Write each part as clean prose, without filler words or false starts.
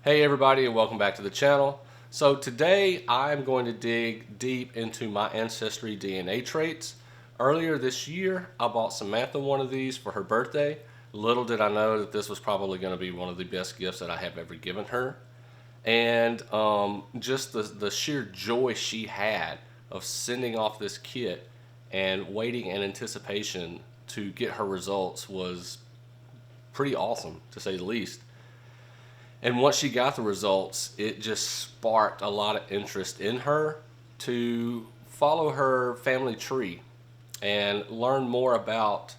Hey everybody, and welcome back to the channel. So today I'm going to dig deep into my Ancestry DNA traits. Earlier this year I bought Samantha one of these for her birthday. Little did I know that this was probably going to be one of the best gifts that I have ever given her. And just the sheer joy she had of sending off this kit and waiting in anticipation to get her results was pretty awesome, to say the least. And once she got the results, it just sparked a lot of interest in her to follow her family tree and learn more about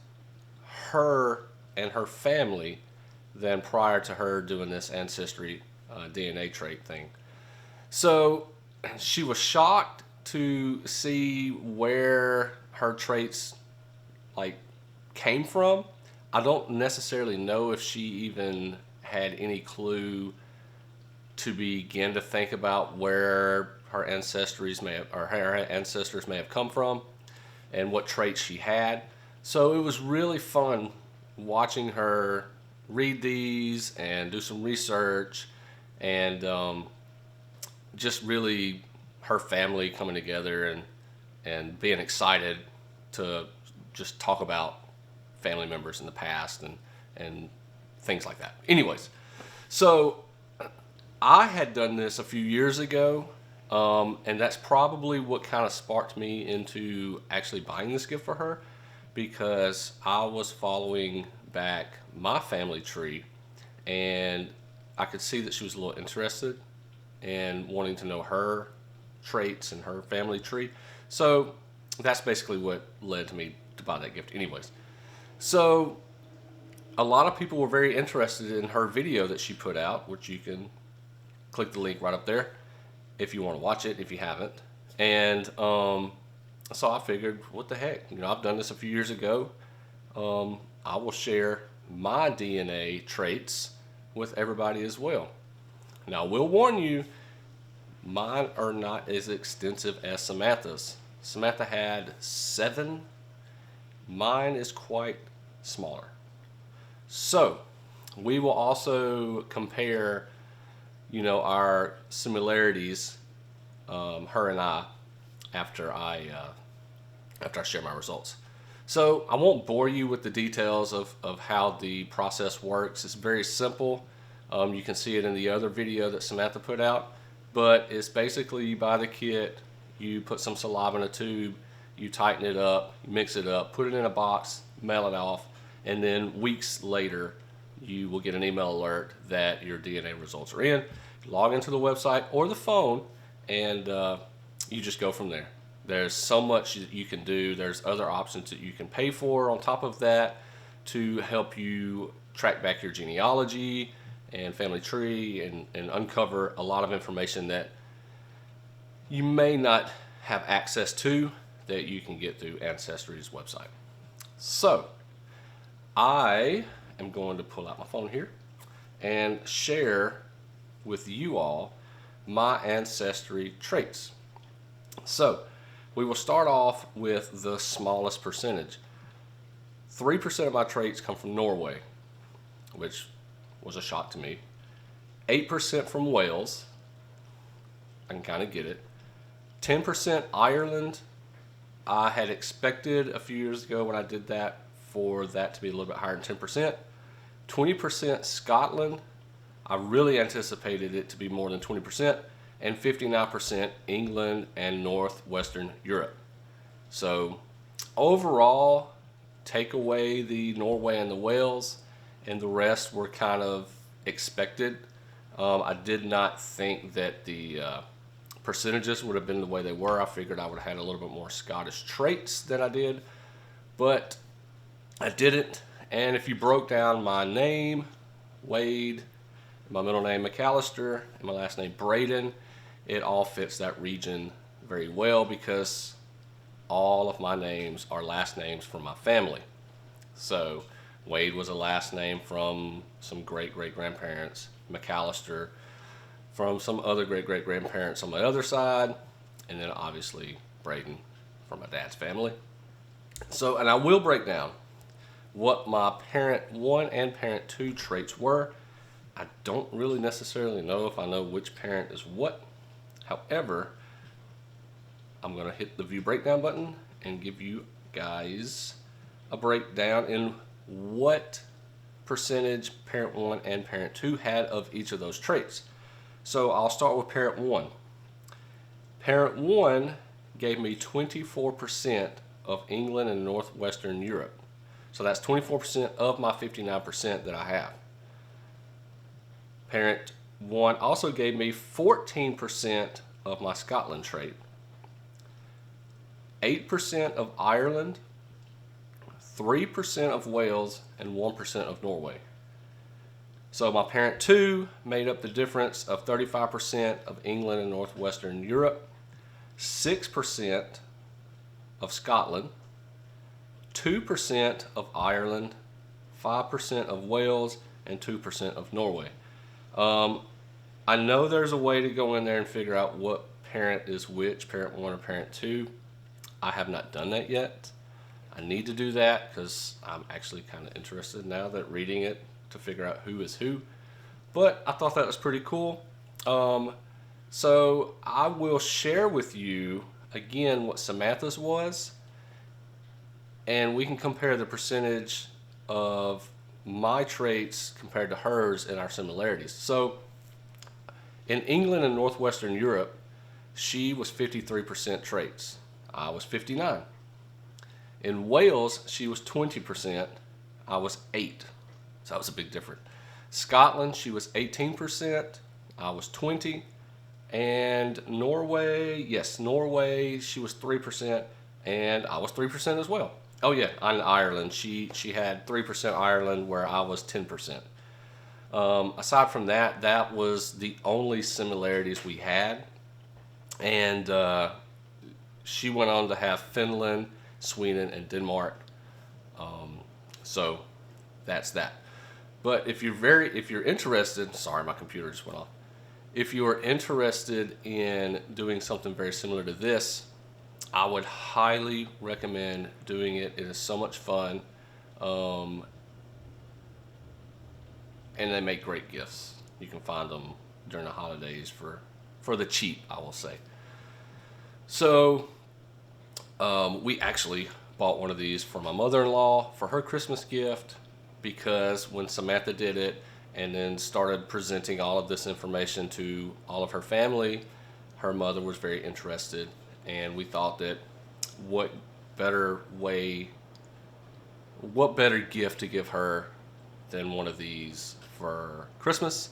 her and her family than prior to her doing this Ancestry DNA trait thing. So she was shocked to see where her traits came from. I don't necessarily know if she even had any clue to begin to think about where her ancestors may have come from and what traits she had. So it was really fun watching her read these and do some research and just really her family coming together and being excited to just talk about family members in the past and things like that. Anyways, so I had done this a few years ago, and that's probably what kind of sparked me into actually buying this gift for her, because I was following back my family tree and I could see that she was a little interested in wanting to know her traits and her family tree. So that's basically what led to me to buy that gift anyways. So a lot of people were very interested in her video that she put out, which you can click the link right up there if you want to watch it, if you haven't. And so I figured, what the heck? I've done this a few years ago. I will share my DNA traits with everybody as well. Now, I will warn you, mine are not as extensive as Samantha's. Samantha had 7. Mine is quite smaller. So we will also compare, our similarities, her and I, after I share my results. So I won't bore you with the details of how the process works. It's very simple. You can see it in the other video that Samantha put out, but it's basically you buy the kit, you put some saliva in a tube, you tighten it up, you mix it up, put it in a box, mail it off, and then weeks later you will get an email alert that your DNA results are in. You log into the website or the phone, and you just go from there. There's so much that you can do. There's other options that you can pay for on top of that to help you track back your genealogy and family tree and uncover a lot of information that you may not have access to that you can get through Ancestry's website. So I am going to pull out my phone here and share with you all my ancestry traits. So we will start off with the smallest percentage. 3% of my traits come from Norway, which was a shock to me. 8% from Wales. I can kind of get it. 10% Ireland. I had expected a few years ago when I did that for that to be a little bit higher than 10%. 20% Scotland. I really anticipated it to be more than 20%. And 59% England and Northwestern Europe. So overall, take away the Norway and the Wales, and the rest were kind of expected. I did not think that the percentages would have been the way they were. I figured I would have had a little bit more Scottish traits than I did, but I didn't. And if you broke down my name, Wade, my middle name McAllister, and my last name Braden, it all fits that region very well because all of my names are last names from my family. So Wade was a last name from some great-great-grandparents, McAllister from some other great-great-grandparents on my other side, and then obviously Braden from my dad's family. So, and I will break down what my parent 1 and parent 2 traits were. I don't really necessarily know if I know which parent is what. However, I'm going to hit the view breakdown button and give you guys a breakdown in what percentage parent 1 and parent 2 had of each of those traits. So I'll start with parent 1. Parent 1 gave me 24% of England and Northwestern Europe. So that's 24% of my 59% that I have. Parent 1 also gave me 14% of my Scotland trait, 8% of Ireland, 3% of Wales, and 1% of Norway. So my parent 2 made up the difference of 35% of England and Northwestern Europe, 6% of Scotland, 2% of Ireland, 5% of Wales, and 2% of Norway. I know there's a way to go in there and figure out what parent is which, parent 1 or parent 2. I have not done that yet. I need to do that because I'm actually kind of interested now that reading it to figure out who is who. But I thought that was pretty cool. So I will share with you again what Samantha's was, and we can compare the percentage of my traits compared to hers and our similarities. So in England and Northwestern Europe, she was 53% traits. I was 59. In Wales, she was 20%. I was 8. So that was a big difference. Scotland, she was 18%. I was 20. And Norway, Norway, she was 3%, and I was 3% as well. Oh yeah, on Ireland, she had 3% Ireland, where I was 10%. Aside from that, that was the only similarities we had. And she went on to have Finland, Sweden, and Denmark. So that's that. But if you're interested, sorry, my computer just went off. If you are interested in doing something very similar to this, I would highly recommend doing it. It is so much fun. And they make great gifts. You can find them during the holidays for the cheap, I will say. So we actually bought one of these for my mother-in-law for her Christmas gift, because when Samantha did it and then started presenting all of this information to all of her family, her mother was very interested, and we thought that what better gift to give her than one of these for Christmas,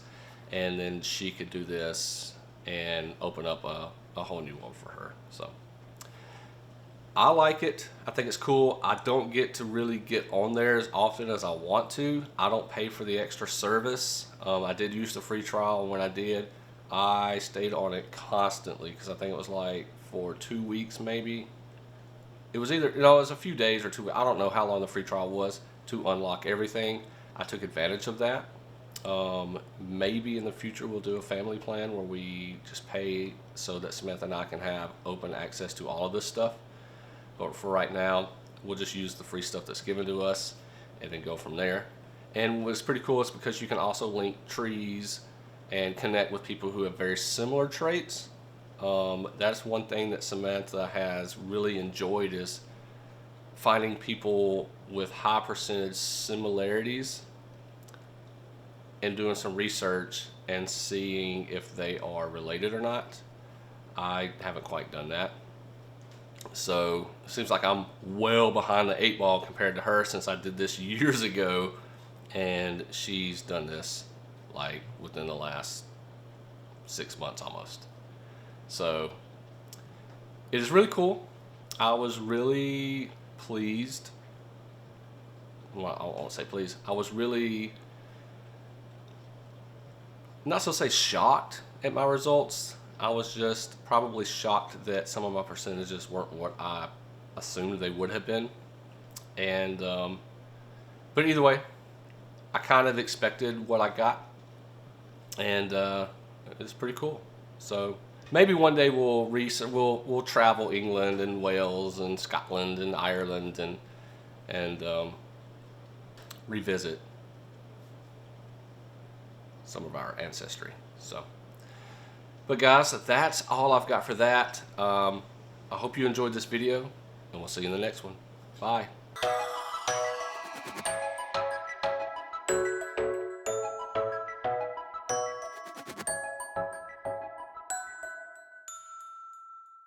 and then she could do this and open up a whole new one for her. So I like it. I think it's cool. I don't get to really get on there as often as I want to. I don't pay for the extra service. I did use the free trial, and when I did, I stayed on it constantly, because I think it was like for 2 weeks maybe. It was either, it was a few days or 2. I don't know how long the free trial was to unlock everything. I took advantage of that. Maybe in the future we'll do a family plan where we just pay so that Samantha and I can have open access to all of this stuff. But for right now, we'll just use the free stuff that's given to us and then go from there. And what's pretty cool is because you can also link trees and connect with people who have very similar traits. That's one thing that Samantha has really enjoyed, is finding people with high percentage similarities and doing some research and seeing if they are related or not. I haven't quite done that. So it seems like I'm well behind the 8 ball compared to her, since I did this years ago, and she's done this like within the last 6 months almost. So it is really cool. I was really pleased. Well, I won't say pleased. I was really, not so say shocked at my results. I was just probably shocked that some of my percentages weren't what I assumed they would have been. And but either way, I kind of expected what I got, and it's pretty cool. So maybe one day we'll travel England and Wales and Scotland and Ireland and revisit some of our ancestry. So, but guys, that's all I've got for that. I hope you enjoyed this video, and we'll see you in the next one. Bye.